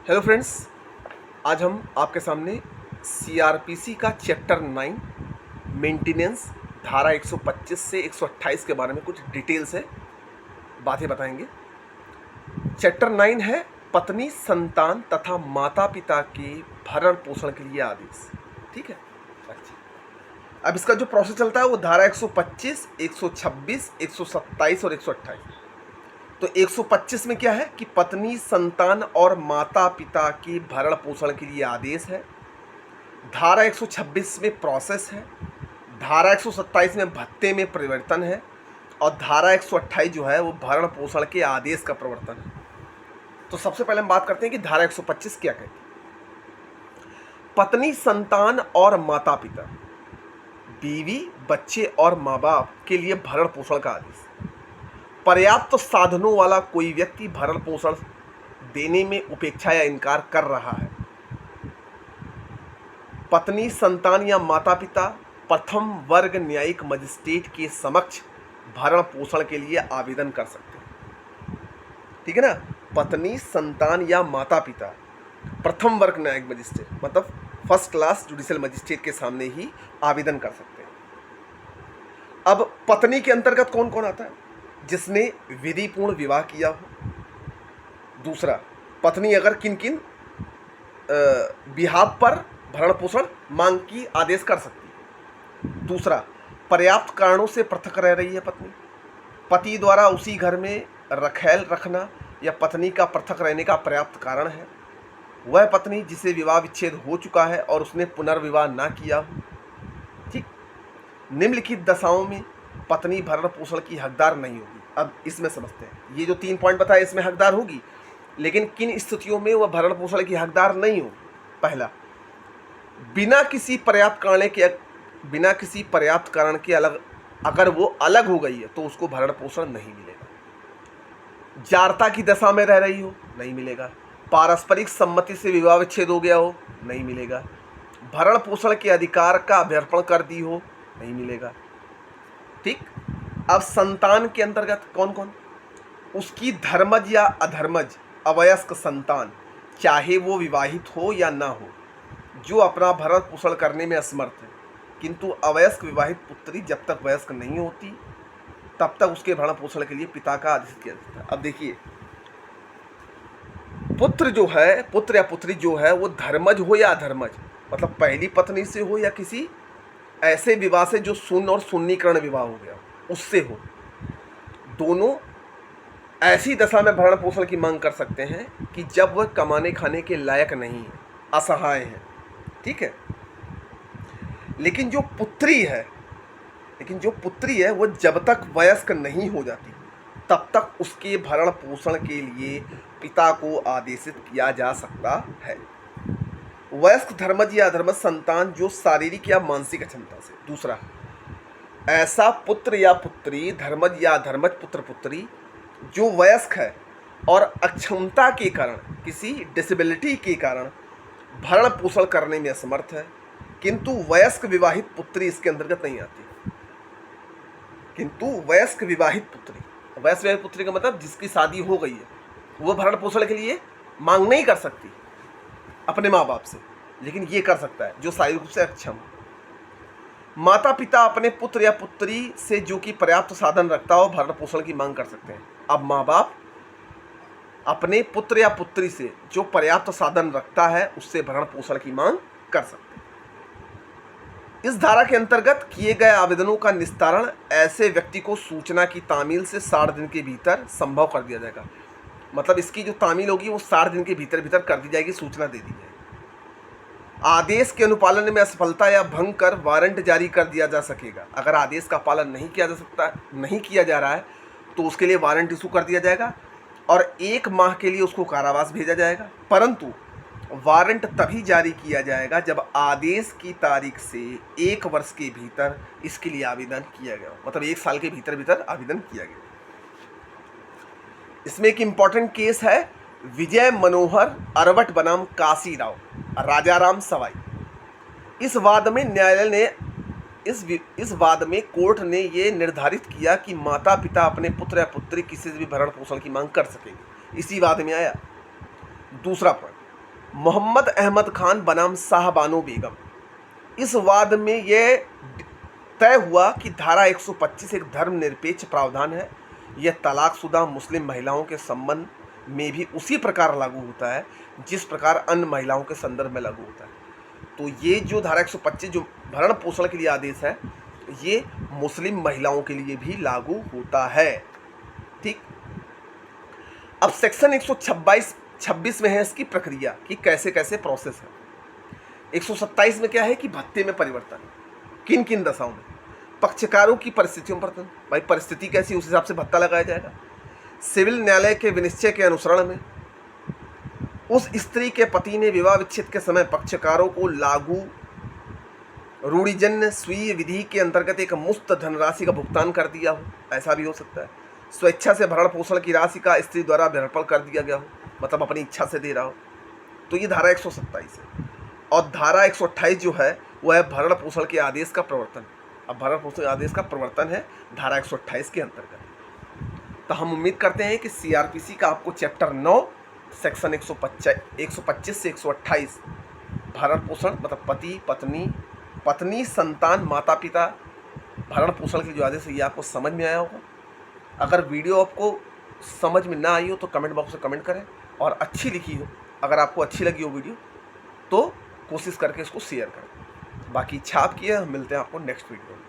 Hello friends, आज हम आपके सामने सीआरपीसी का चैप्टर 9 मेंटेनेंस धारा 125 से 128 के बारे में कुछ डिटेल से बातें बताएंगे। चैप्टर 9 है पत्नी, संतान तथा माता पिता के भरण पोषण के लिए आदेश। ठीक है, अच्छा। अब इसका जो प्रोसेस चलता है वो धारा 125, 126, 127 और 128। तो 125 में क्या है कि पत्नी, संतान और माता पिता के भरण पोषण के लिए आदेश है। धारा 126 में प्रोसेस है। धारा 127 में भत्ते में परिवर्तन है। और धारा 128 जो है वो भरण पोषण के आदेश का प्रवर्तन है। तो सबसे पहले हम बात करते हैं कि धारा 125 क्या कहती है। पत्नी, संतान और माता पिता, बीवी, बच्चे और माँ बाप के लिए भरण पोषण का आदेश। पर्याप्त साधनों वाला कोई व्यक्ति भरण पोषण देने में उपेक्षा या इनकार कर रहा है। पत्नी, संतान या माता पिता प्रथम वर्ग न्यायिक मजिस्ट्रेट के समक्ष भरण पोषण के लिए आवेदन कर सकते हैं। ठीक है ना। पत्नी, संतान या माता पिता प्रथम वर्ग न्यायिक मजिस्ट्रेट मतलब फर्स्ट क्लास जुडिशियल मजिस्ट्रेट के सामने ही आवेदन कर सकते हैं। अब पत्नी के अंतर्गत कौन कौन आता है? जिसने विधिपूर्ण विवाह किया हो। दूसरा, पत्नी अगर किन किन बिहाफ पर भरण पोषण मांग की आदेश कर सकती है। दूसरा, पर्याप्त कारणों से पृथक रह रही है पत्नी, पति द्वारा उसी घर में रखैल रखना या पत्नी का पृथक रहने का पर्याप्त कारण है। वह पत्नी जिसे विवाह विच्छेद हो चुका है और उसने पुनर्विवाह ना किया हो। ठीक, निम्नलिखित दशाओं में पत्नी भरण पोषण की हकदार नहीं होगी। अब इसमें समझते हैं, ये जो 3 पॉइंट बताए इसमें हकदार होगी, लेकिन किन स्थितियों में वह भरण पोषण की हकदार नहीं होगी। पहला, बिना किसी पर्याप्त कारण के अलग, अगर वो अलग हो गई है तो उसको भरण पोषण नहीं मिलेगा। जारता की दशा में रह रही हो, नहीं मिलेगा। पारस्परिक सम्मति से विवाह विच्छेद हो गया हो, नहीं मिलेगा। भरण पोषण के अधिकार का अभ्यर्पण कर दी हो, नहीं मिलेगा। ठीक। अब संतान के अंतर्गत कौन कौन? उसकी धर्मज या अधर्मज अवयस्क संतान, चाहे वो विवाहित हो या ना हो, जो अपना भरण पोषण करने में असमर्थ है, किंतु अवयस्क विवाहित पुत्री जब तक वयस्क नहीं होती तब तक उसके भरण पोषण के लिए पिता का आदेश किया जाता है। अब देखिए, पुत्र जो है, पुत्र या पुत्री जो है वो धर्मज हो या अधर्मज, मतलब पहली पत्नी से हो या किसी ऐसे विवाह से जो शून्य और शून्यकरण विवाह हो गया उससे हो, दोनों ऐसी दशा में भरण पोषण की मांग कर सकते हैं कि जब वह कमाने खाने के लायक नहीं है, असहाय है। ठीक है। लेकिन जो पुत्री है वो जब तक वयस्क नहीं हो जाती तब तक उसके भरण पोषण के लिए पिता को आदेशित किया जा सकता है। वयस्क धर्मज या अधर्मज संतान जो शारीरिक या मानसिक अक्षमता से। दूसरा, ऐसा पुत्र या पुत्री, धर्मज या अधर्मज पुत्र पुत्री जो वयस्क है और अक्षमता के कारण, किसी डिसेबिलिटी के कारण भरण पोषण करने में असमर्थ है, किंतु वयस्क विवाहित पुत्री इसके अंतर्गत नहीं आती। वयस्क विवाहित पुत्री का मतलब जिसकी शादी हो गई है, वो भरण पोषण के लिए मांग नहीं कर सकती अपने माँ बाप से, लेकिन ये कर सकता है जो शारीरिक रूप से अक्षम हो। माता पिता अपने पुत्र या पुत्री से जो कि पर्याप्त साधन रखता हो भरण पोषण की मांग कर सकते हैं। अब माँ बाप अपने पुत्र या पुत्री से जो पर्याप्त साधन रखता है उससे भरण पोषण की मांग कर सकते हैं। इस धारा के अंतर्गत किए गए आवेदनों का निस्तारण ऐसे व्यक्ति को सूचना की तामील से 60 दिन के भीतर संभव कर दिया जाएगा। मतलब इसकी जो तामील होगी वो 60 दिन के भीतर कर दी जाएगी, सूचना दे दी जाएगी। आदेश के अनुपालन में असफलता या भंग कर वारंट जारी कर दिया जा सकेगा। अगर आदेश का पालन नहीं किया जा रहा है तो उसके लिए वारंट इशू कर दिया जाएगा और 1 माह के लिए उसको कारावास भेजा जाएगा। परंतु वारंट तभी जारी किया जाएगा जब आदेश की तारीख से 1 वर्ष के भीतर इसके लिए आवेदन किया गया, मतलब 1 साल के भीतर आवेदन किया गया। इसमें एक इंपॉर्टेंट केस है विजय मनोहर अरवट बनाम काशी राव राजाराम सवाई। इस वाद में कोर्ट ने ये निर्धारित किया कि माता पिता अपने पुत्र या पुत्री किसी से भी भरण पोषण की मांग कर सकेंगे। इसी वाद में आया। दूसरा पॉइंट, मोहम्मद अहमद खान बनाम शाह बानो बेगम। इस वाद में यह तय हुआ कि धारा 125 एक धर्मनिरपेक्ष प्रावधान है। यह तलाकशुदा मुस्लिम महिलाओं के संबंध में भी उसी प्रकार लागू होता है जिस प्रकार अन्य महिलाओं के संदर्भ में लागू होता है। तो ये जो धारा 125 जो भरण पोषण के लिए आदेश है, ये मुस्लिम महिलाओं के लिए भी लागू होता है। ठीक। अब सेक्शन 126 में है इसकी प्रक्रिया कि कैसे कैसे प्रोसेस है। 127 में क्या है कि भत्ते में परिवर्तन, किन किन दशाओं में, पक्षकारों की परिस्थितियों पर, भाई परिस्थिति कैसी उस हिसाब से भत्ता लगाया जाएगा। सिविल न्यायालय के विनिश्चय के अनुसरण में उस स्त्री के पति ने विवाह विच्छेद के समय पक्षकारों को लागू रूढ़िजन्य स्वीय विधि के अंतर्गत एक मुफ्त धनराशि का भुगतान कर दिया हो, ऐसा भी हो सकता है। स्वेच्छा से भरण पोषण की राशि का स्त्री द्वारा भरण कर दिया गया हो, मतलब अपनी इच्छा से दे रहा हो, तो ये धारा 127 है। और धारा 128 जो है वह है भरण पोषण के आदेश का प्रवर्तन। अब भरण पोषण के आदेश का प्रवर्तन है धारा 128 के अंतर्गत। तो हम उम्मीद करते हैं कि सीआरपीसी का आपको चैप्टर 9 सेक्शन 125 से 128 भरण पोषण मतलब पति पत्नी संतान माता पिता भरण पोषण के जो आदेश है ये आपको समझ में आया होगा। अगर वीडियो आपको समझ में ना आई हो तो कमेंट बॉक्स में कमेंट करें, और अच्छी लिखी हो, अगर आपको अच्छी लगी हो वीडियो तो कोशिश करके इसको शेयर करें। बाकी इच्छा आपकी है, हम मिलते हैं आपको नेक्स्ट वीडियो में।